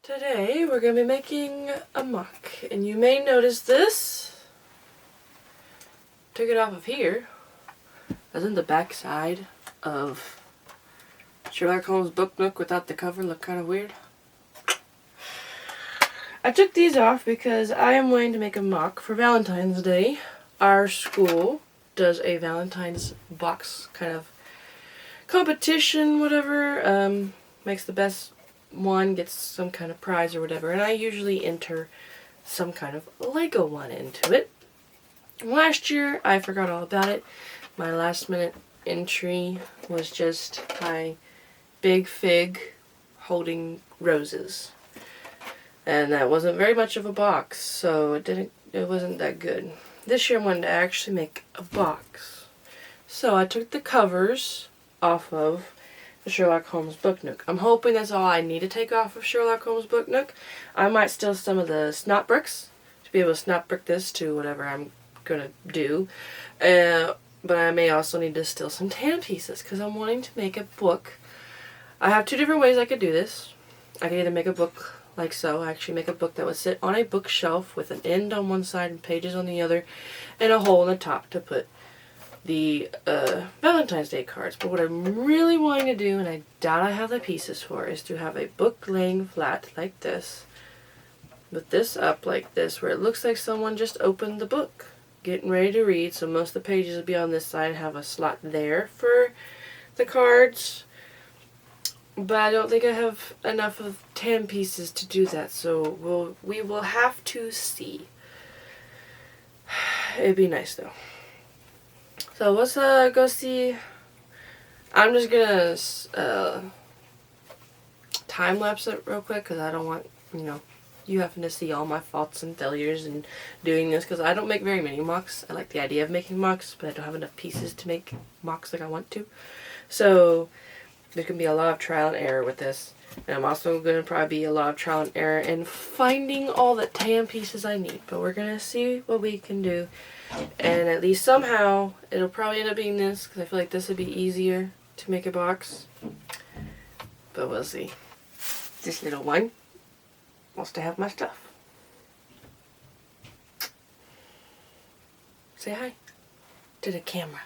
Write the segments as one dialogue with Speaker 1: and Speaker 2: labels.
Speaker 1: Today we're going to be making a MOC, and you may notice this. Took it off of here. Doesn't the back side of Sherlock Holmes book nook without the cover look kind of weird? I took these off because I am wanting to make a MOC for Valentine's Day. Our school does a Valentine's box kind of competition, whatever. Makes the best one gets some kind of prize or whatever, and I usually enter some kind of LEGO one into it. Last year I forgot all about it. My last minute entry was just my big fig holding roses, and that wasn't very much of a box, so it wasn't that good. This year I wanted to actually make a box, so I took the covers off of the Sherlock Holmes book nook. I'm hoping that's all I need to take off of Sherlock Holmes book nook. I might steal some of the snot bricks to be able to snot brick this to whatever I'm gonna do. But I may also need to steal some tan pieces because I'm wanting to make a book. I have two different ways I could do this. I could either make a book like so. I actually make a book that would sit on a bookshelf with an end on one side and pages on the other, and a hole in the top to put the Valentine's Day cards. But what I'm really wanting to do, and I doubt I have the pieces for, is to have a book laying flat like this, with this up like this, where it looks like someone just opened the book, getting ready to read. So most of the pages will be on this side and have a slot there for the cards. But I don't think I have enough of tan pieces to do that, so we will have to see. It'd be nice though. So let's go see. I'm just gonna time lapse it real quick because I don't want you having to see all my faults and failures in doing this, because I don't make very many MOCs. I like the idea of making MOCs, but I don't have enough pieces to make MOCs like I want to. So there can be a lot of trial and error with this, and I'm also going to probably be a lot of trial and error in finding all the tan pieces I need. But we're gonna see what we can do. And at least somehow, it'll probably end up being this, because I feel like this would be easier to make a box. But we'll see. This little one wants to have my stuff. Say hi to the camera.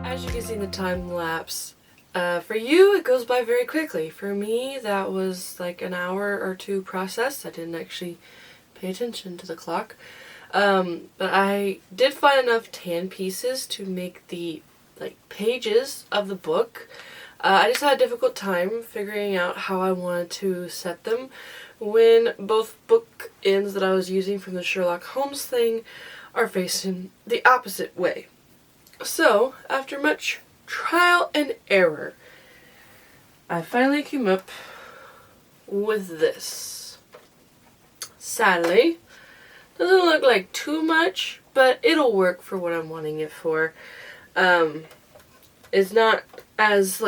Speaker 1: As you can see in the time lapse, for you it goes by very quickly. For me that was like an hour or two process. I didn't actually pay attention to the clock. But I did find enough tan pieces to make the pages of the book. I just had a difficult time figuring out how I wanted to set them when both book ends that I was using from the Sherlock Holmes thing are facing the opposite way. So, after much trial and error, I finally came up with this. Sadly, doesn't look like too much, but it'll work for what I'm wanting it for. It's not as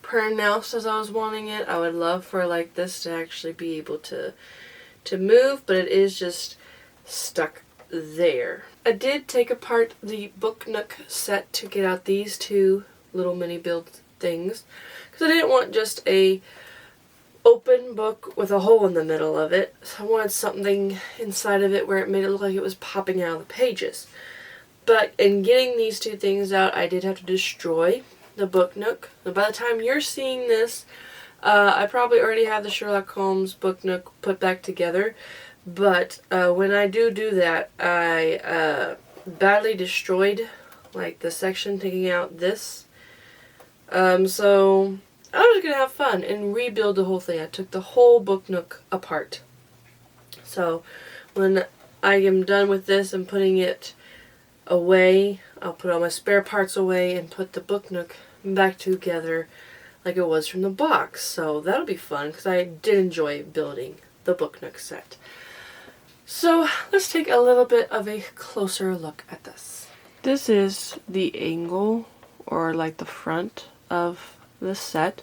Speaker 1: pronounced as I was wanting it. I would love for this to actually be able to move, but it is just stuck there. I did take apart the book nook set to get out these two little mini build things, because I didn't want just a open book with a hole in the middle of it. So I wanted something inside of it where it made it look like it was popping out of the pages. But in getting these two things out, I did have to destroy the book nook. So by the time you're seeing this, I probably already have the Sherlock Holmes book nook put back together. But when I do that, I badly destroyed the section taking out this. So I was just going to have fun and rebuild the whole thing. I took the whole book nook apart. So when I am done with this and putting it away, I'll put all my spare parts away and put the book nook back together like it was from the box. So that'll be fun because I did enjoy building the Book Nook set. So let's take a little bit of a closer look at this. This is the angle, or like the front of the set.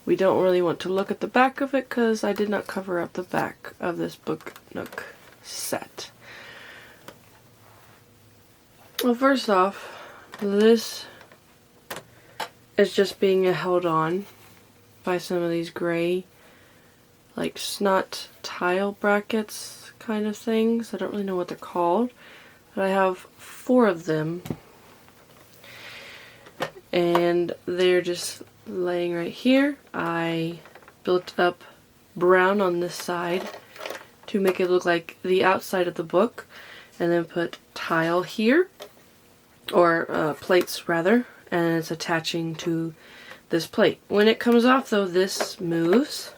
Speaker 1: We don't really want to look at the back of it because I did not cover up the back of this Book Nook set. Well, first off, this is just being held on by some of these gray, like snot tile brackets kind of things. I don't really know what they're called, but I have 4 of them, and they're just laying right here. I built up brown on this side to make it look like the outside of the book, and then put tile here, or plates rather, and it's attaching to this plate. When it comes off though, this moves.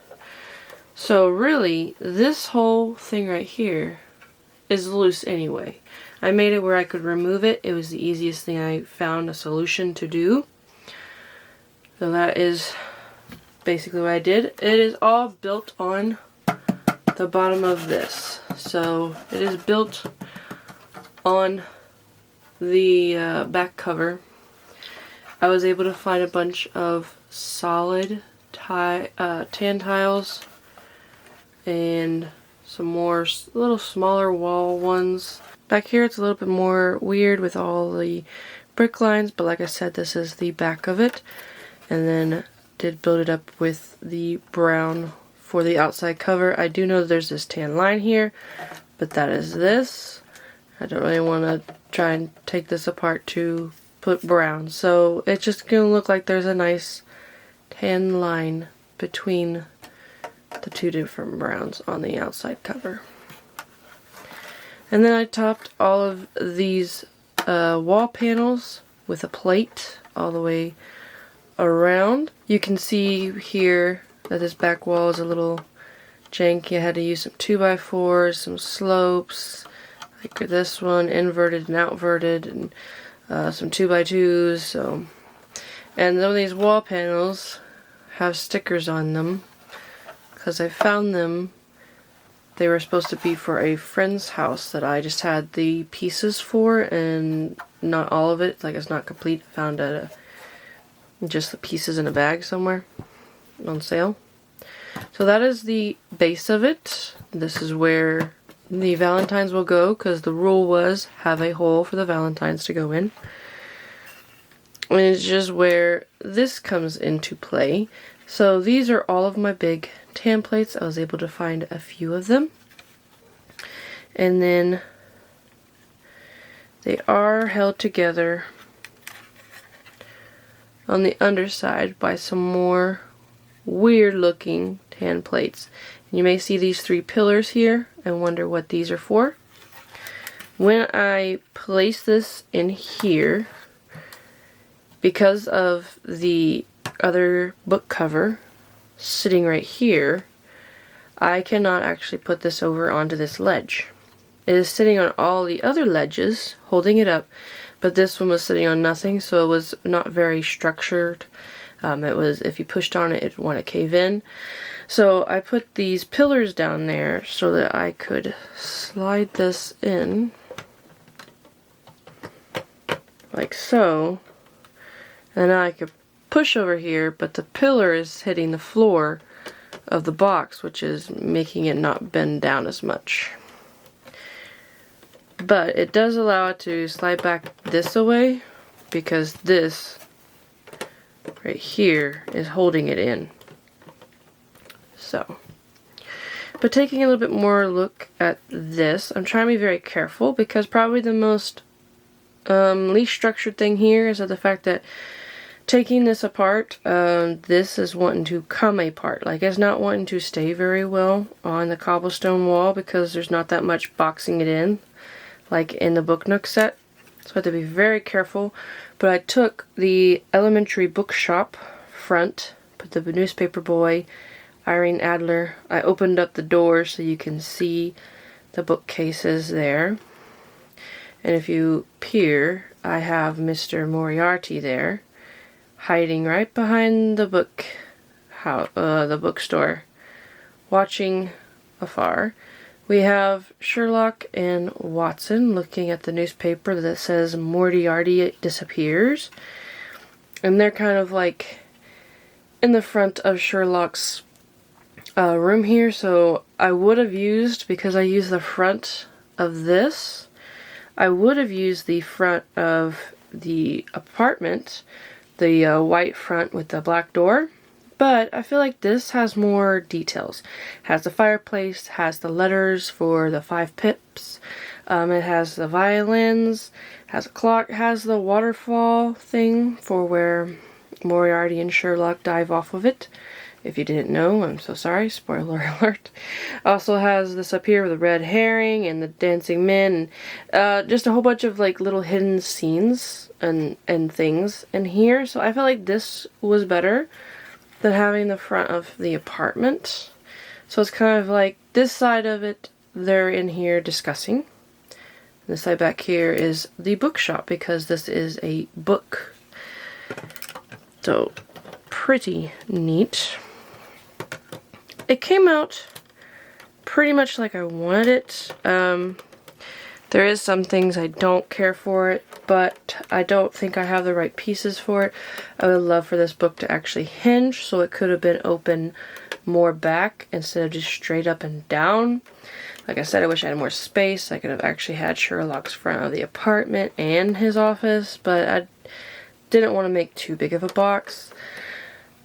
Speaker 1: So really, this whole thing right here is loose anyway. I made it where I could remove it. It was the easiest thing I found a solution to do. So that is basically what I did. It is all built on the bottom of this. So it is built on the back cover. I was able to find a bunch of solid tan tiles and some more little smaller wall ones. Back here it's a little bit more weird with all the brick lines, but like I said, this is the back of it. And then did build it up with the brown for the outside cover. I do know there's this tan line here, but that is this. I don't really want to try and take this apart to put brown. So it's just going to look like there's a nice tan line between the 2 different browns on the outside cover. And then I topped all of these wall panels with a plate all the way around. You can see here that this back wall is a little janky. I had to use some 2x4s, some slopes, like this one, inverted and outverted, and some 2x2s. So, and some of these wall panels have stickers on them because I found them. They were supposed to be for a friend's house that I just had the pieces for, and not all of it. Like, it's not complete. I found just the pieces in a bag somewhere on sale. So that is the base of it. This is where the Valentines will go, because the rule was have a hole for the Valentines to go in. And it's just where this comes into play. So these are all of my big tan plates. I was able to find a few of them. And then they are held together on the underside by some more weird looking tan plates. And you may see these 3 pillars here and wonder what these are for. When I place this in here, because of the other book cover sitting right here, I cannot actually put this over onto this ledge. It is sitting on all the other ledges, holding it up, but this one was sitting on nothing, so it was not very structured. It was, if you pushed on it, it would want to cave in. So I put these pillars down there so that I could slide this in, like so, and now I could push over here, but the pillar is hitting the floor of the box, which is making it not bend down as much. But it does allow it to slide back this away, because this right here is holding it in. So, but taking a little bit more look at this, I'm trying to be very careful, because probably the most least structured thing here is that the fact that taking this apart, this is wanting to come apart. Like, it's not wanting to stay very well on the cobblestone wall because there's not that much boxing it in, like in the Book Nook set. So I have to be very careful. But I took the elementary bookshop front, put the newspaper boy, Irene Adler. I opened up the door so you can see the bookcases there. And if you peer, I have Mr. Moriarty there hiding right behind the the bookstore, watching afar. We have Sherlock and Watson looking at the newspaper that says Moriarty disappears. And they're kind of like in the front of Sherlock's room here. So I would have used, because I used the front of this, I would have used the front of the apartment, the white front with the black door. But I feel like this has more details. Has the fireplace, has the letters for the 5 pips, it has the violins, has a clock, has the waterfall thing for where Moriarty and Sherlock dive off of it. If you didn't know, I'm so sorry, spoiler alert. Also has this up here with the red herring and the dancing men, and just a whole bunch of like little hidden scenes and things in here. So I feel like this was better than having the front of the apartment. So it's kind of like this side of it, they're in here discussing. This side back here is the bookshop, because this is a book. So pretty neat. It came out pretty much like I wanted it. There is some things I don't care for it, but I don't think I have the right pieces for it. I would love for this book to actually hinge, so it could have been open more back instead of just straight up and down. Like I said, I wish I had more space. I could have actually had Sherlock's front of the apartment and his office, but I didn't want to make too big of a box.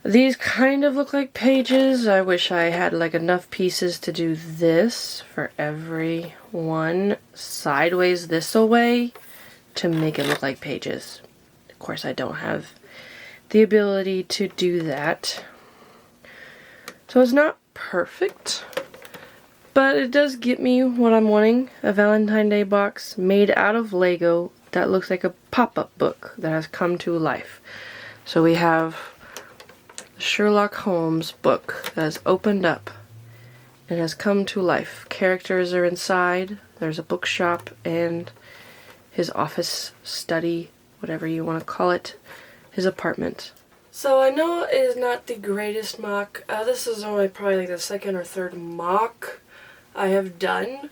Speaker 1: These kind of look like pages. I wish I had like enough pieces to do this for every one sideways this away to make it look like pages. Of course, I don't have the ability to do that. So it's not perfect, but it does get me what I'm wanting. A Valentine's Day box made out of Lego that looks like a pop-up book that has come to life. So we have Sherlock Holmes book that has opened up and has come to life. Characters are inside. There's a bookshop and his office, study, whatever you want to call it, his apartment. So I know it is not the greatest MOC. This is only probably like the 2nd or 3rd MOC I have done.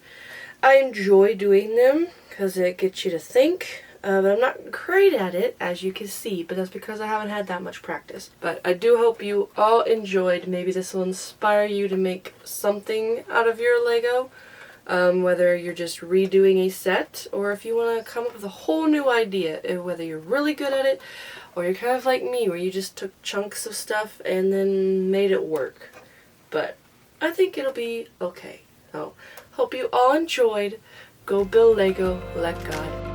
Speaker 1: I enjoy doing them because it gets you to think. But I'm not great at it, as you can see, but that's because I haven't had that much practice. But I do hope you all enjoyed. Maybe this will inspire you to make something out of your Lego, whether you're just redoing a set, or if you want to come up with a whole new idea, whether you're really good at it, or you're kind of like me, where you just took chunks of stuff and then made it work. But I think it'll be okay. So, hope you all enjoyed. Go build Lego, let God.